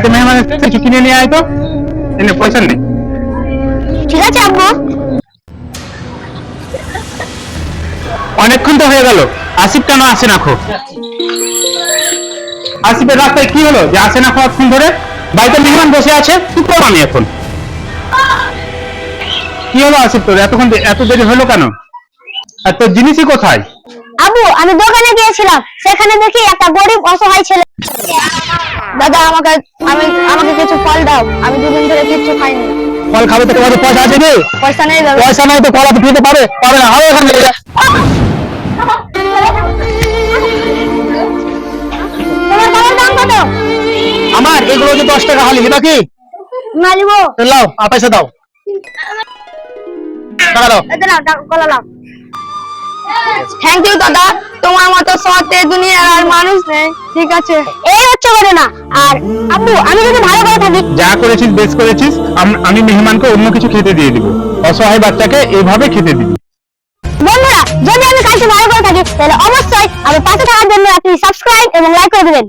বাড়িতে মেহমান এসেছে, কিছু কিনে নিয়ে আয় তো। এনে পয়সা নেই। ঠিক আছে আব্বু। অনেকক্ষণ তো হয়ে গেল, আসিফ কেন আসে না খো? আসিফের রাস্তায় কি হলো যে আসে না খো অতক্ষণ ধরে? বাড়িতে মেহমান বসে আছে, কি করবো আমি এখন? কি হলো আসিফ তোর এতক্ষণ এত দেরি হলো কেন? আর তোর জিনিসই কোথায়? আব্বু আমি দোকানে গিয়েছিলাম, সেখানে দেখি একটা গরিব অসহায় ছেলে। দাদা আমাকে কিছু ফল দাও, আমি দুদিন ধরে কিচ্ছু খাইনি। ফল খাবে তো তোমাদের পয়সা আছে কি? পয়সা নেই দাদা। পয়সা নাই তো ফল আপনি খেতে পারে না, হবে এখান থেকে। তোমার ফলের দাম কত? আমার এগুলো যে 10 টাকা হালি নাকি? না নিবো। লাও পয়সা দাও, টাকা দাও। কলা লাও। থ্যাংক ইউ দাদা, তোমার মতো সৎ দুনিয়ার আর মানুষ নেই। ঠিক আছে, এই হচ্ছে ঘটনা। আর আব্বু আমি যদি ভালো করে থাকি, যা করেছিস বেশ করেছিস। আমি মেহমানকে অন্য কিছু খেতে দিয়ে দিব, অসহায় বাচ্চাকে এইভাবে খেতে দিবি। বন্ধুরা যদি আমি কাজটা ভালো করে থাকি তাহলে অবশ্যই আমার পাশে থাকার জন্য আপনি সাবস্ক্রাইব এবং লাইক করে দিবেন।